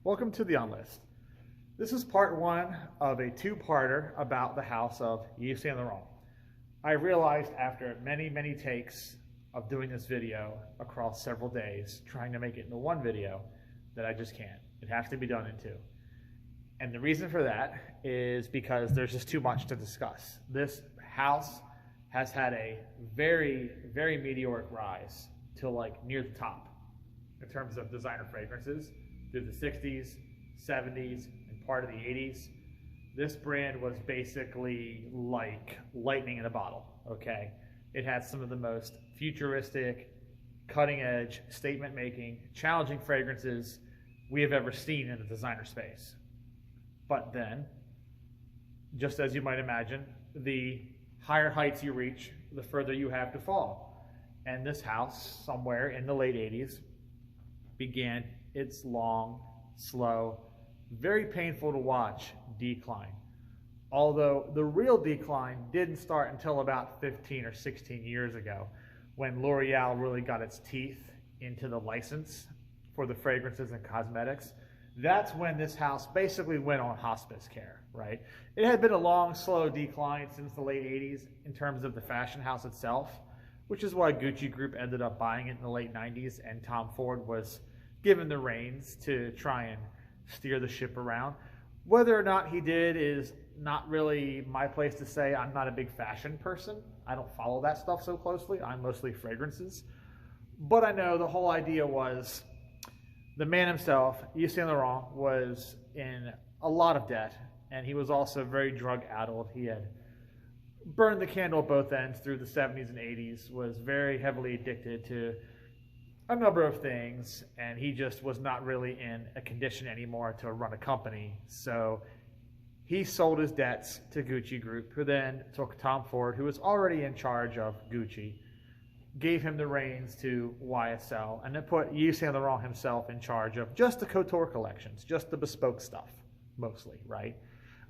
Welcome to the Unlist. This is part one of a two-parter about the house of Yves and Laurent. I realized after many takes of doing this video across several days, trying to make it into one video, that I just can't. It has to be done in two. And the reason for that is because there's just too much to discuss. This house has had a very meteoric rise to like near the top in terms of designer fragrances through the 60s, 70s, and part of the 80s. This brand was basically like lightning in a bottle, okay? It had some of the most futuristic, cutting-edge, statement-making, challenging fragrances we have ever seen in the designer space. But then, just as you might imagine, the higher heights you reach, the further you have to fall. And this house, somewhere in the late 80s, began its long, slow, very painful to watch decline. Although the real decline didn't start until about 15 or 16 years ago, when L'Oreal really got its teeth into the license for the fragrances and cosmetics. That's when this house basically went on hospice care, right? It had been a long, slow decline since the late 80s in terms of the fashion house itself, which is why Gucci Group ended up buying it in the late 90s, and Tom Ford was given the reins to try and steer the ship around. Whether or not he did is not really my place to say. I'm not a big fashion person. I don't follow that stuff so closely. I'm mostly fragrances. But I know the whole idea was the man himself, Yves Saint Laurent, was in a lot of debt, and he was also very drug-addled. He had burned the candle at both ends through the 70s and 80s, was very heavily addicted to a number of things, and he just was not really in a condition anymore to run a company. So he sold his debts to Gucci Group, who then took Tom Ford, who was already in charge of Gucci, gave him the reins to YSL, and then put Yves Saint Laurent himself in charge of just the couture collections, just the bespoke stuff, mostly, right?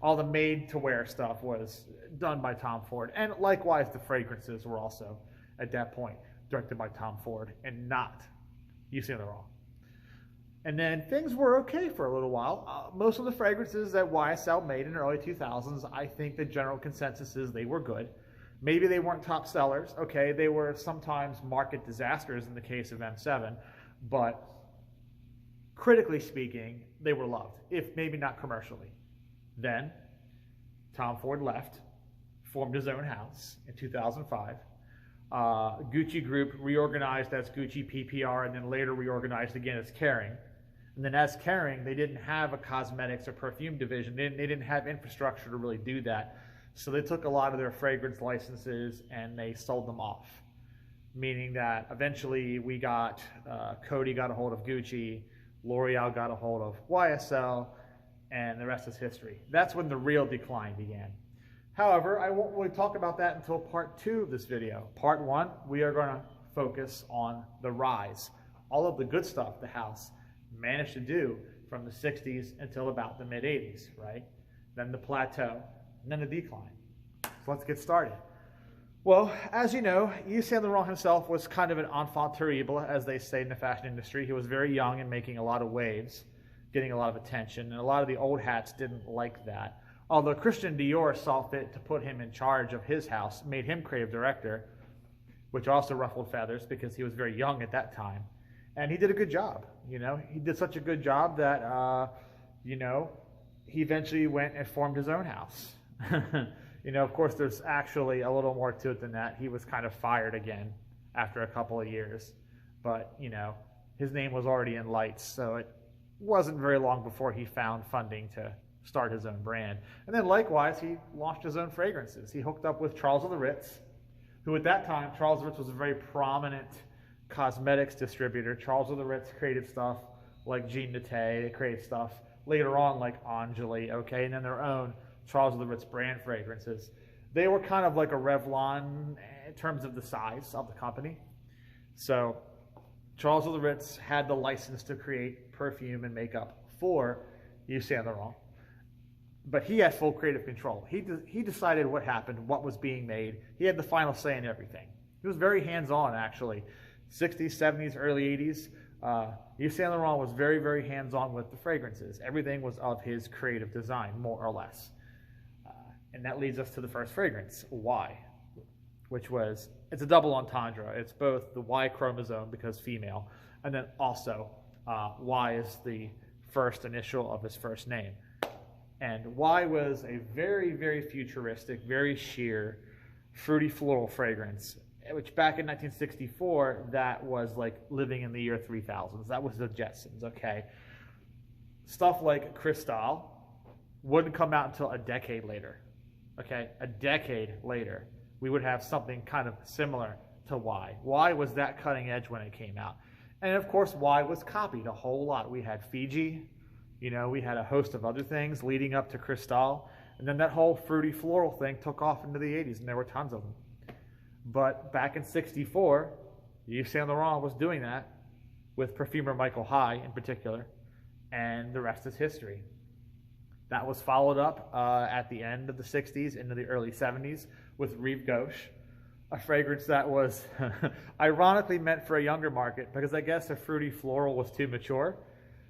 All the made-to-wear stuff was done by Tom Ford, and likewise the fragrances were also, at that point, directed by Tom Ford and not Yves Saint Laurent. And then things were okay for a little while. Most of the fragrances that YSL made in the early 2000s, I think the general consensus is they were good. Maybe they weren't top sellers. Okay, they were sometimes market disasters in the case of M7, but critically speaking, they were loved, if maybe not commercially. Then Tom Ford left, formed his own house in 2005. Gucci Group reorganized as Gucci PPR, and then later reorganized again as Kering. And then as Kering, they didn't have a cosmetics or perfume division. They didn't have infrastructure to really do that. So they took a lot of their fragrance licenses and they sold them off. Meaning that eventually we got, Coty got a hold of Gucci, L'Oreal got a hold of YSL, and the rest is history. That's when the real decline began. However, I won't really talk about that until part two of this video. Part one, we are going to focus on the rise. All of the good stuff the house managed to do from the 60s until about the mid-80s, right? Then the plateau, and then the decline. So let's get started. Well, as you know, Yves Saint Laurent himself was kind of an enfant terrible, as they say in the fashion industry. He was very young and making a lot of waves, getting a lot of attention, and a lot of the old hats didn't like that. Although Christian Dior saw fit to put him in charge of his house, made him creative director, which also ruffled feathers because he was very young at that time. And he did a good job, you know. He did such a good job that, you know, he eventually went and formed his own house. You know, of course, there's actually a little more to it than that. He was kind of fired again after a couple of years. But, you know, his name was already in lights, so it wasn't very long before he found funding to start his own brand. And then likewise, he launched his own fragrances. He hooked up with Charles of the Ritz, who at that time, Charles of the Ritz was a very prominent cosmetics distributor. Charles of the Ritz created stuff like Jean Naté, they created stuff later on like Angeli, okay, and then their own Charles of the Ritz brand fragrances. They were kind of like a Revlon in terms of the size of the company. So Charles of the Ritz had the license to create perfume and makeup for Yves Saint Laurent. But he had full creative control. He decided what happened, what was being made. He had the final say in everything. He was very hands-on, actually. 60s, 70s, early 80s. Yves Saint Laurent was very, very hands-on with the fragrances. Everything was of his creative design, more or less. And that leads us to the first fragrance, Y, which was, it's a double entendre. It's both the Y chromosome, because female, and then also Y is the first initial of his first name. And Y was a very, very futuristic, very sheer, fruity floral fragrance, which back in 1964, that was like living in the year 3000. That was the Jetsons, okay? Stuff like Cristal wouldn't come out until a decade later, okay? A decade later, we would have something kind of similar to Y. Y was that cutting edge when it came out. And of course, Y was copied a whole lot. We had Fiji, you know, we had a host of other things leading up to Cristal. And then that whole fruity floral thing took off into the 80s, and there were tons of them. But back in 64, Yves Saint Laurent was doing that with perfumer Michael High in particular, and the rest is history. That was followed up at the end of the 60s into the early 70s with Rive Gauche, a fragrance that was ironically meant for a younger market, because I guess a fruity floral was too mature.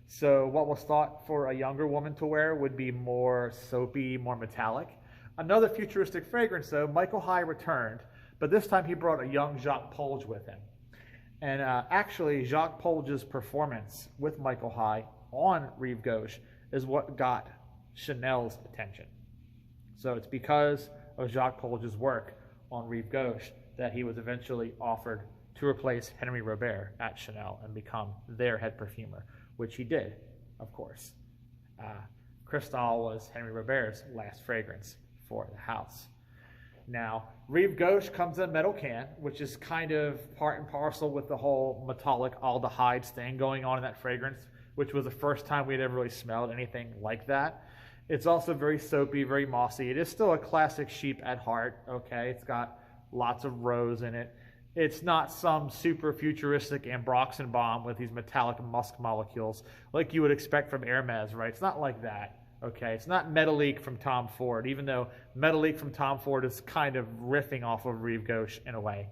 So what was thought for a younger woman to wear would be more soapy, more metallic. Another futuristic fragrance, though, Michael High returned, but this time he brought a young Jacques Polge with him. And actually, Jacques Polge's performance with Michael High on Rive Gauche is what got Chanel's attention. So it's because of Jacques Polge's work on Rive Gauche that he was eventually offered to replace Henry Robert at Chanel and become their head perfumer, which he did, of course. Cristal was Henry Robert's last fragrance for the house. Now, Rive Gauche comes in a metal can, which is kind of part and parcel with the whole metallic aldehydes thing going on in that fragrance, which was the first time we had ever really smelled anything like that. It's also very soapy, very mossy. It is still a classic sheep at heart, okay? It's got lots of rose in it. It's not some super futuristic ambroxan bomb with these metallic musk molecules like you would expect from Hermes, right? It's not like that, okay? It's not Metalique from Tom Ford, even though Metalique from Tom Ford is kind of riffing off of Rive Gauche in a way.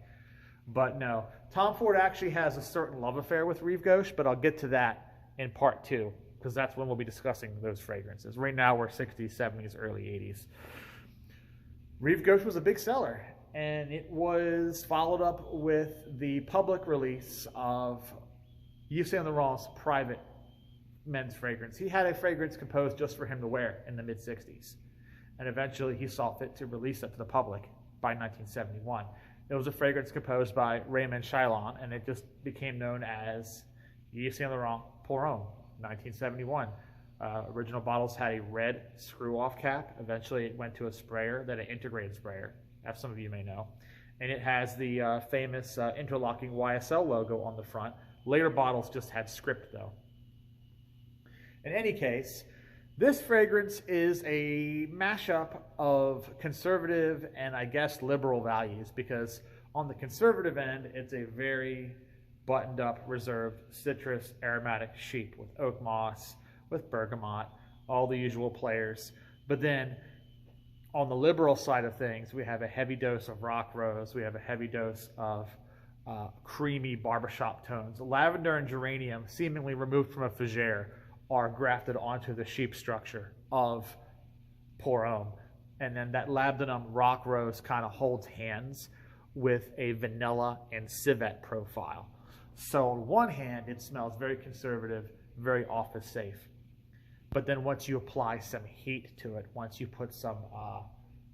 But no, Tom Ford actually has a certain love affair with Rive Gauche, but I'll get to that in part 2, because that's when we'll be discussing those fragrances. Right now we're 60s, 70s, early 80s. Rive Gauche was a big seller, and it was followed up with the public release of Yves Saint Laurent's private men's fragrance. He had a fragrance composed just for him to wear in the mid-60s, and eventually he saw fit to release it to the public by 1971. It was a fragrance composed by Raymond Chilon, and it just became known as Yves Saint Laurent Pour Homme, 1971. Original bottles had a red screw-off cap. Eventually it went to a sprayer, then an integrated sprayer, as some of you may know. And it has the famous interlocking YSL logo on the front. Later bottles just had script, though. In any case, this fragrance is a mashup of conservative and, I guess, liberal values, because on the conservative end, it's a very buttoned up, reserved, citrus, aromatic sheep with oak moss, with bergamot, all the usual players. But then on the liberal side of things, we have a heavy dose of rock rose, we have a heavy dose of creamy barbershop tones. Lavender and geranium, seemingly removed from a fougere, are grafted onto the sheep structure of Pour Homme. And then that labdanum rock rose kind of holds hands with a vanilla and civet profile. So on one hand, it smells very conservative, very office safe. But then once you apply some heat to it, once you put some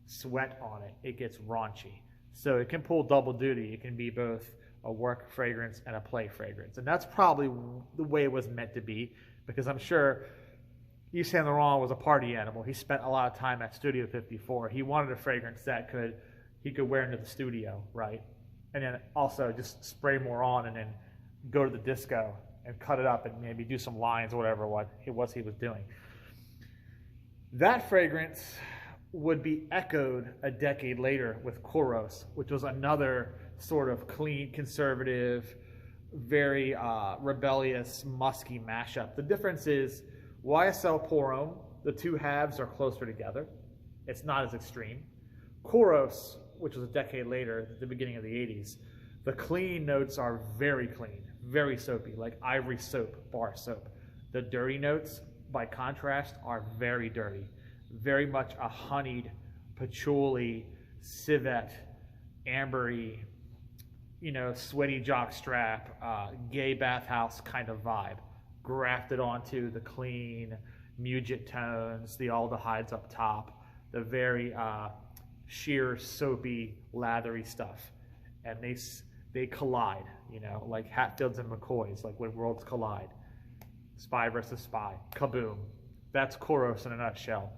sweat on it, it gets raunchy. So it can pull double duty. It can be both a work fragrance and a play fragrance. And that's probably the way it was meant to be, because I'm sure Yves Saint Laurent was a party animal. He spent a lot of time at Studio 54. He wanted a fragrance that he could wear into the studio, right? And then also just spray more on and then go to the disco and cut it up and maybe do some lines or whatever it was he was doing. That fragrance would be echoed a decade later with Kouros, which was another sort of clean, conservative, very rebellious, musky mashup. The difference is YSL Pour Homme, the two halves are closer together. It's not as extreme. Kouros, which was a decade later, at the beginning of the 80s, the clean notes are very clean, very soapy, like ivory soap, bar soap. The dirty notes, by contrast, are very dirty. Very much a honeyed, patchouli, civet, ambery, you know, sweaty jockstrap, gay bathhouse kind of vibe, grafted onto the clean Mugit tones, the aldehydes up top, the very sheer, soapy, lathery stuff. And they collide, you know, like Hatfields and McCoys, like when worlds collide. Spy versus spy, kaboom. That's Kouros in a nutshell.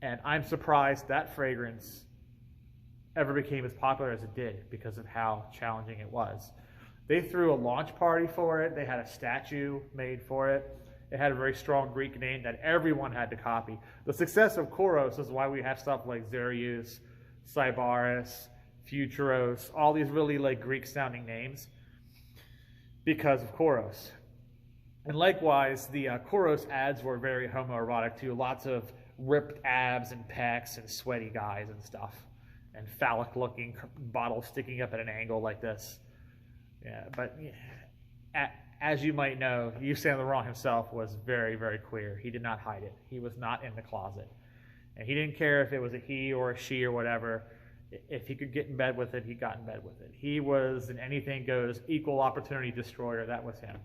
And I'm surprised that fragrance ever became as popular as it did because of how challenging it was. They threw a launch party for it. They had a statue made for it. It had a very strong Greek name that everyone had to copy. The success of Kouros is why we have stuff like Xerius, Sybaris, Futuros, all these really like Greek-sounding names because of Kouros. And likewise, the Kouros ads were very homoerotic too. Lots of ripped abs and pecs and sweaty guys and stuff. And phallic-looking bottles sticking up at an angle like this. Yeah, but as you might know, Yves Saint Laurent himself was very, very queer. He did not hide it. He was not in the closet. And he didn't care if it was a he or a she or whatever. If he could get in bed with it, he got in bed with it. He was an anything goes, equal opportunity destroyer. That was him.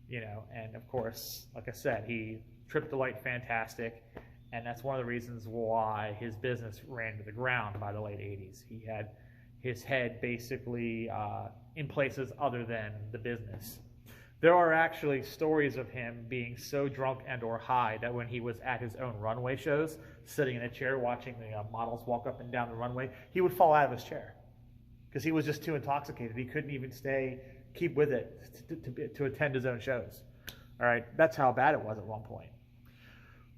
You know, and of course, like I said, he tripped the light fantastic, and that's one of the reasons why his business ran to the ground by the late 80s. He had his head basically in places other than the business. There are actually stories of him being so drunk and or high that when he was at his own runway shows, sitting in a chair watching the models walk up and down the runway, he would fall out of his chair because he was just too intoxicated. He couldn't even keep with it to attend his own shows. All right, that's how bad it was at one point.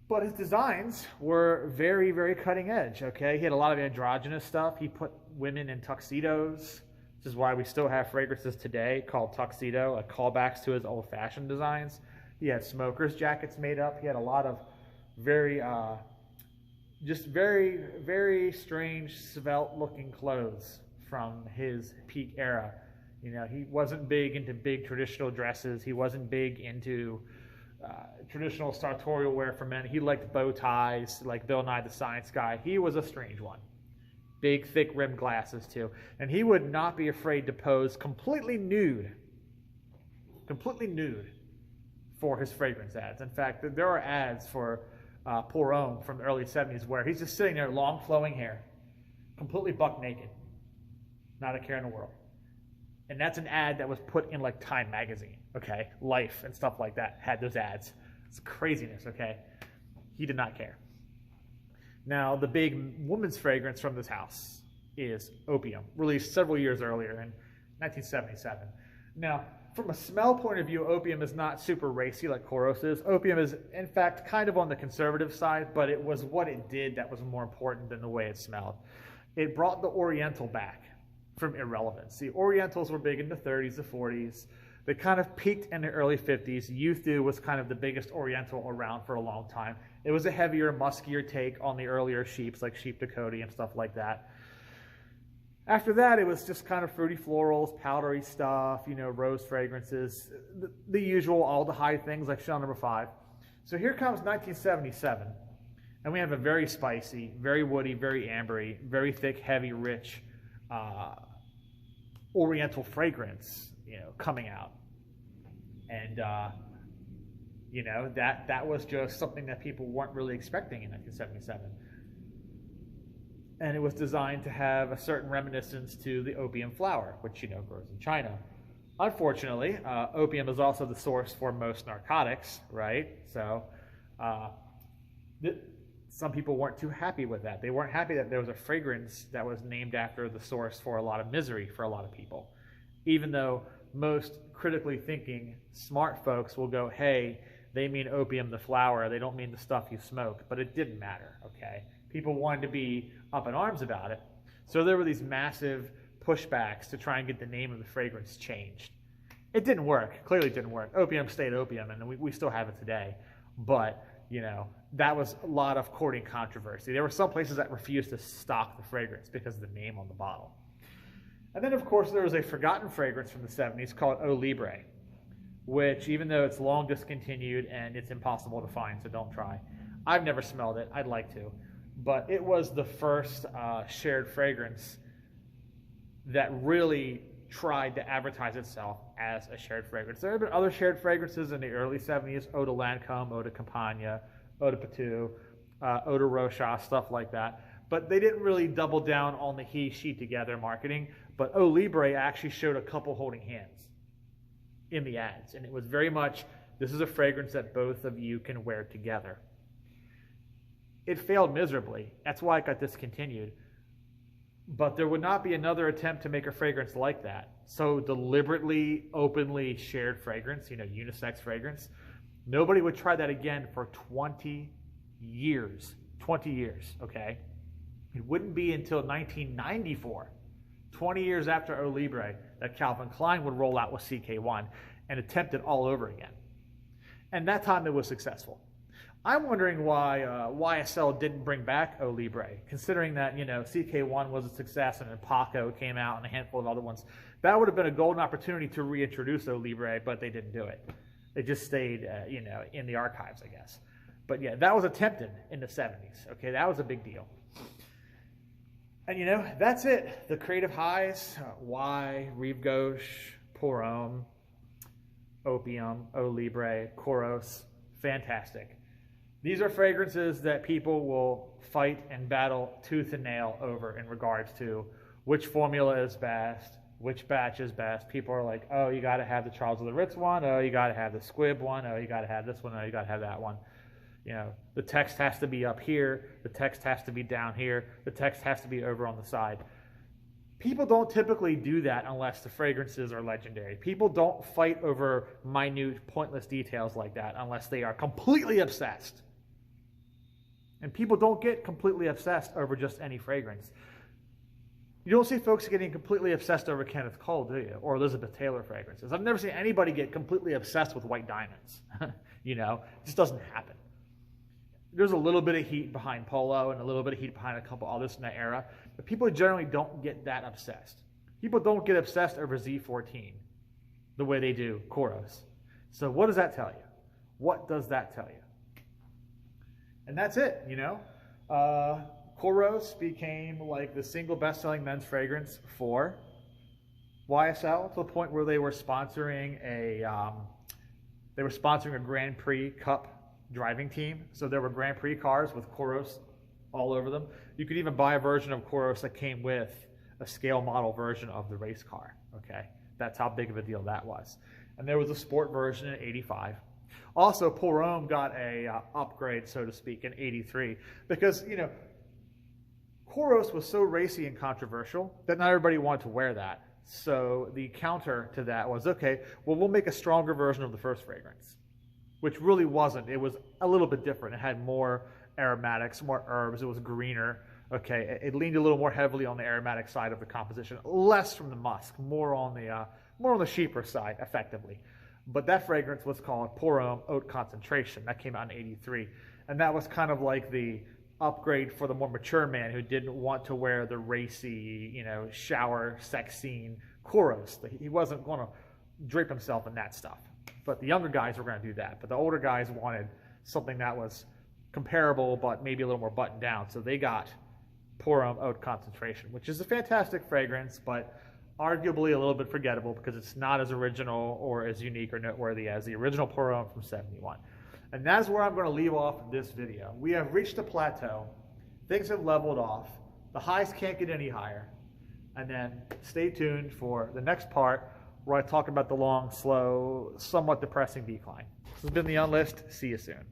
But his designs were very, very cutting edge, okay? He had a lot of androgynous stuff. He put women in tuxedos. This is why we still have fragrances today called tuxedo, like callbacks to his old-fashioned designs. He had smokers' jackets made up. He had a lot of very, just very, very strange, svelte-looking clothes from his peak era. You know, he wasn't big into big traditional dresses. He wasn't big into traditional sartorial wear for men. He liked bow ties, like Bill Nye the Science Guy. He was a strange one. Big, thick rimmed glasses, too. And he would not be afraid to pose completely nude for his fragrance ads. In fact, there are ads for Pour Homme from the early 70s where he's just sitting there, long flowing hair, completely buck naked, not a care in the world. And that's an ad that was put in like Time magazine, okay? Life and stuff like that had those ads. It's craziness, okay? He did not care. Now, the big woman's fragrance from this house is Opium, released several years earlier in 1977. Now, from a smell point of view, Opium is not super racy like Kouros is. Opium is, in fact, kind of on the conservative side, but it was what it did that was more important than the way it smelled. It brought the Oriental back from irrelevance. The Orientals were big in the 30s, the 40s. They kind of peaked in the early 50s. Youthu was kind of the biggest Oriental around for a long time. It was a heavier, muskier take on the earlier sheeps, like Sheep Dakota and stuff like that. After that, it was just kind of fruity florals, powdery stuff, you know, rose fragrances, the usual aldehyde things like Chanel No. 5. So here comes 1977, and we have a very spicy, very woody, very ambery, very thick, heavy, rich Oriental fragrance, you know, coming out. And, you know, that was just something that people weren't really expecting in 1977. And it was designed to have a certain reminiscence to the opium flower, which, you know, grows in China. Unfortunately, opium is also the source for most narcotics, right? So some people weren't too happy with that. They weren't happy that there was a fragrance that was named after the source for a lot of misery for a lot of people. Even though most critically thinking smart folks will go, hey, they mean opium the flower, they don't mean the stuff you smoke. But it didn't matter, okay? People wanted to be up in arms about it. So there were these massive pushbacks to try and get the name of the fragrance changed. It didn't work. Clearly it didn't work. Opium stayed opium, and we still have it today. But, you know, that was a lot of courting controversy. There were some places that refused to stock the fragrance because of the name on the bottle. And then, of course, there was a forgotten fragrance from the 70s called Eau Libre, which, even though it's long discontinued and it's impossible to find, so don't try. I've never smelled it. I'd like to. But it was the first shared fragrance that really tried to advertise itself as a shared fragrance. There have been other shared fragrances in the early 70s, Eau de Lancôme, Eau de Campagne, Eau de Patou, Eau de Rocha, stuff like that. But they didn't really double down on the he, she together marketing. But Eau Libre actually showed a couple holding hands in the ads. And it was very much, this is a fragrance that both of you can wear together. It failed miserably. That's why it got discontinued. But there would not be another attempt to make a fragrance like that. So deliberately, openly shared fragrance, unisex fragrance. Nobody would try that again for 20 years. 20 years, okay? It wouldn't be until 1994, 20 years after Eau Libre, that Calvin Klein would roll out with CK1 and attempt it all over again. And that time it was successful. I'm wondering why YSL didn't bring back Eau Libre, considering that, CK1 was a success and then Paco came out and a handful of other ones. That would have been a golden opportunity to reintroduce Eau Libre, but they didn't do it. They just stayed, in the archives, I guess. But yeah, that was attempted in the 70s. Okay, that was a big deal. And that's it. The creative highs, Y, Rive Gauche, Pour Homme, Opium, Eau Libre, Koros, fantastic. These are fragrances that people will fight and battle tooth and nail over in regards to which formula is best, which batch is best. People are like, oh, you got to have the Charles of the Ritz one. Oh, you got to have the Squibb one. Oh, you got to have this one. Oh, you got to have that one. The text has to be up here. The text has to be down here. The text has to be over on the side. People don't typically do that unless the fragrances are legendary. People don't fight over minute, pointless details like that unless they are completely obsessed. And people don't get completely obsessed over just any fragrance. You don't see folks getting completely obsessed over Kenneth Cole, do you? Or Elizabeth Taylor fragrances. I've never seen anybody get completely obsessed with white diamonds. It just doesn't happen. There's a little bit of heat behind Polo and a little bit of heat behind a couple others in that era, but people generally don't get that obsessed. People don't get obsessed over Z14 the way they do Koros. So what does that tell you? What does that tell you? And that's it, Koros became like the single best-selling men's fragrance for YSL to the point where they were sponsoring a Grand Prix Cup driving team. So there were Grand Prix cars with Koros all over them. You could even buy a version of Koros that came with a scale model version of the race car. Okay, that's how big of a deal that was. And there was a sport version in '85. Also, Pour Homme got a upgrade, so to speak, in '83 because Koros was so racy and controversial that not everybody wanted to wear that. So the counter to that was, okay, well, we'll make a stronger version of the first fragrance, which really wasn't. It was a little bit different. It had more aromatics, more herbs. It was greener. Okay, it leaned a little more heavily on the aromatic side of the composition, less from the musk, more on the cheaper side, effectively. But that fragrance was called Pour Homme Haute Concentration. That came out in '83, and that was kind of like the upgrade for the more mature man who didn't want to wear the racy, shower sex scene Koros. He wasn't going to drape himself in that stuff. But the younger guys were going to do that. But the older guys wanted something that was comparable, but maybe a little more buttoned down. So they got Pour Homme Haute Concentration, which is a fantastic fragrance, but arguably a little bit forgettable because it's not as original or as unique or noteworthy as the original Pour Homme from '71. And that's where I'm going to leave off this video. We have reached a plateau. Things have leveled off. The highs can't get any higher. And then stay tuned for the next part where I talk about the long, slow, somewhat depressing decline. This has been The Unlist. See you soon.